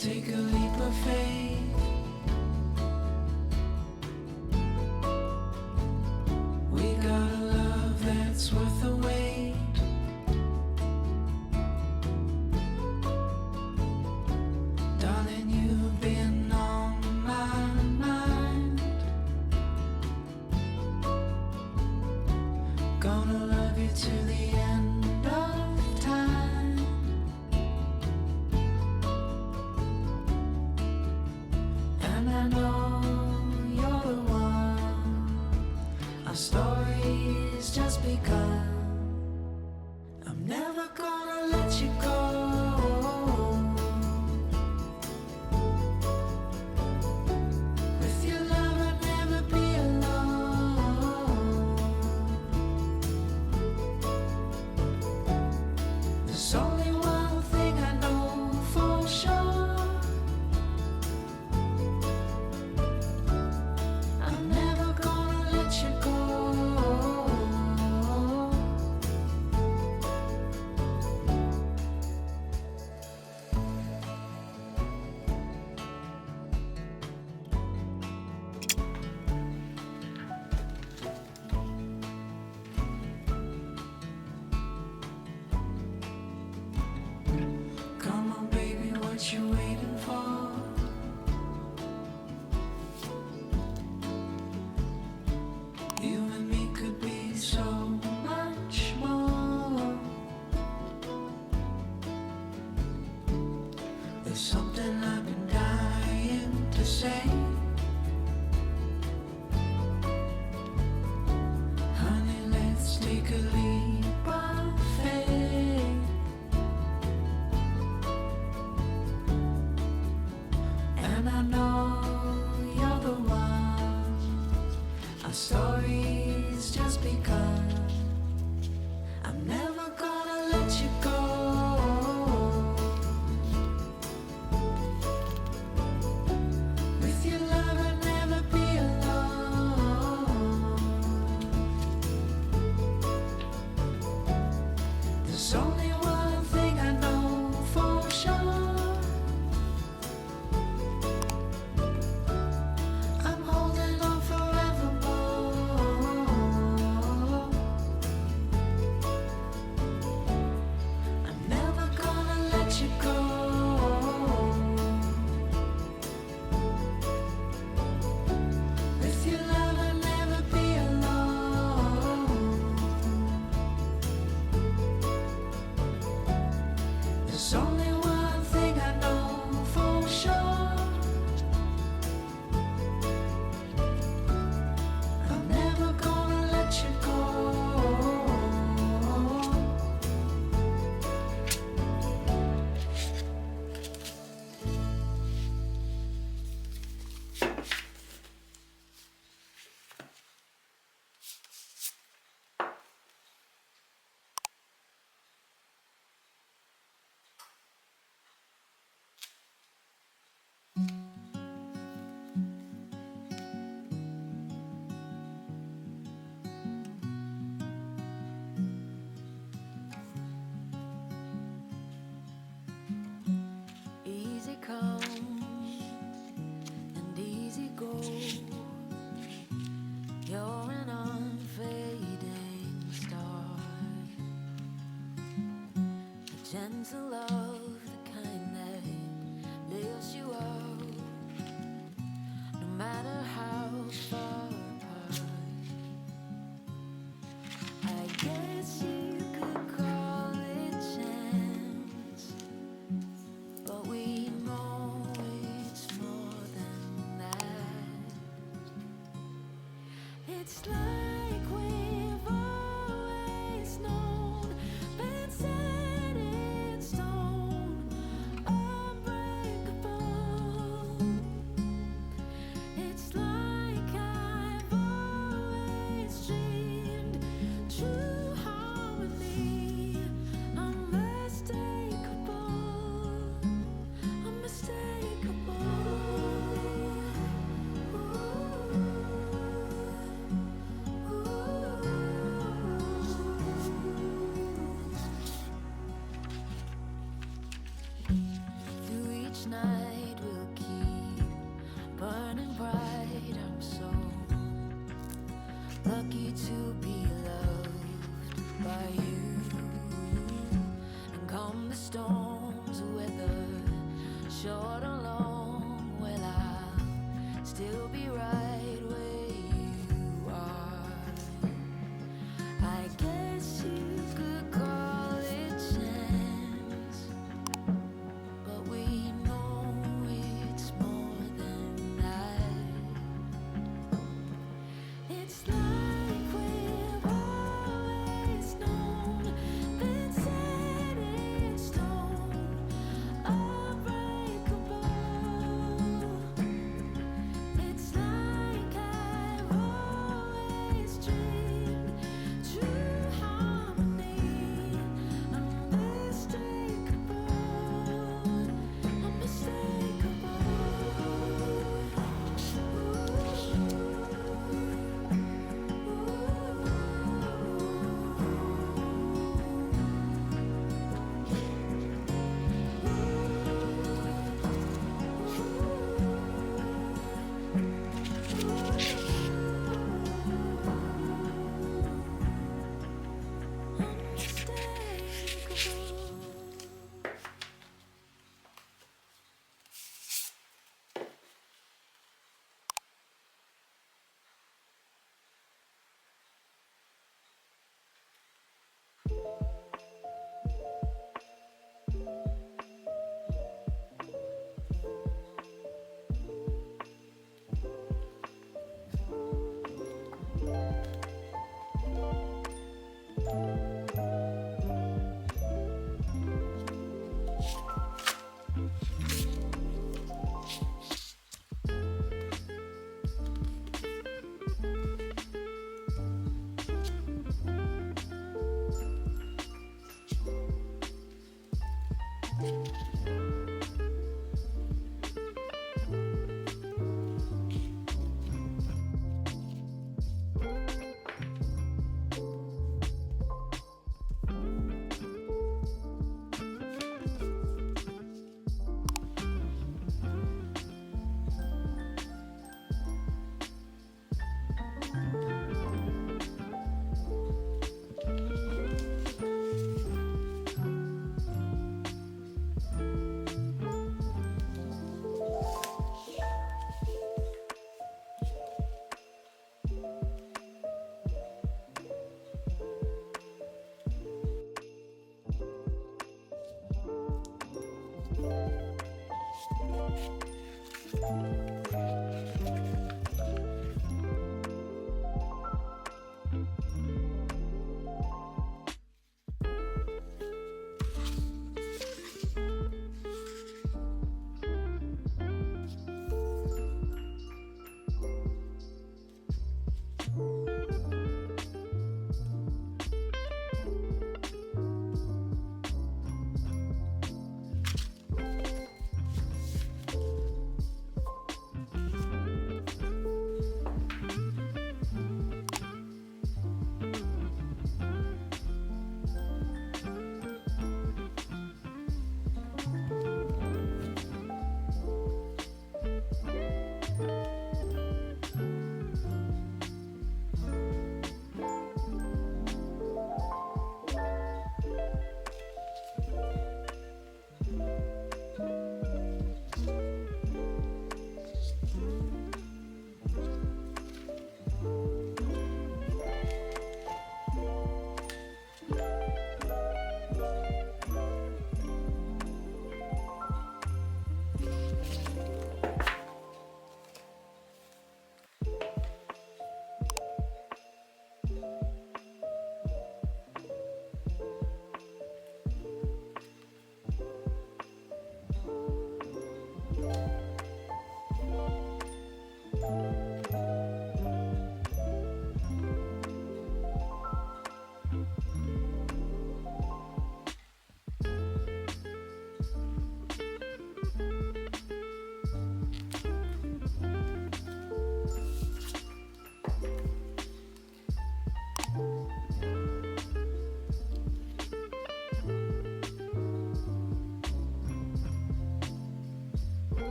take a leap of faith. We got a love that's worth the wait. Darling, you've been on my mind. Gonna love you till the end of time. And I know you're the one. Our story's just begun. I'm never gonna let you go. With your love I'll never be alone. There's only one thing I know for sure. I'm never gonna let you go. Come on, baby, what you waiting for? You and me could be so much more. There's something I've been dying to say. Honey, let's take a leap of faith. And I know you're the one. Our story's just begun. I'm never gonna let you go. With your love I'll never be alone. There's only one thing I know for sure. I'm holding on forevermore. I'm never gonna let you go. With your love I'll never be alone. There's only one thing I know for sure. I'm never gonna let you go. Easy come and easy go. You're an unfading star, a gentle love, the kind that lifts you up, no matter how far apart. I guess you could call it chance, but we know it's more than that. It's like we've always known, been set in stone, unbreakable. It's like I've always dreamed, true harmony, unmistakable, unmistakable. Through each night storms weather, short or long, well, I'll still be right where you are. I guess you could call it chance, but we know it's more than that. It's like we've always known that set in stone, unbreakable. It's like I've always dreamed true harmony, unmistakable, unmistakable.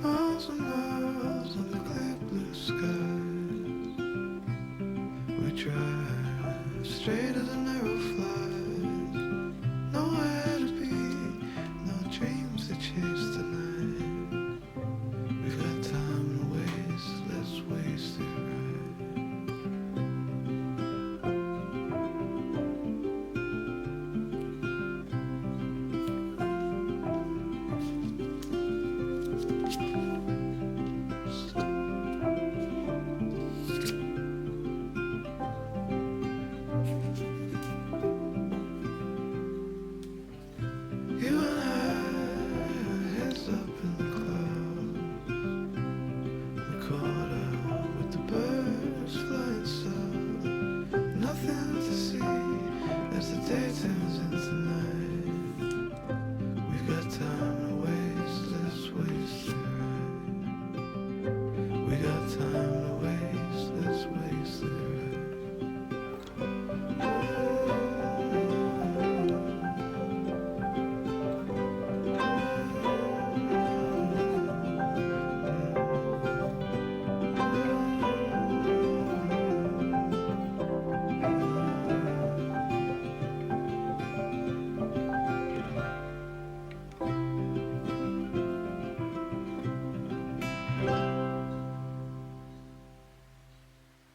Miles and miles in the clear blue sky. We drive straight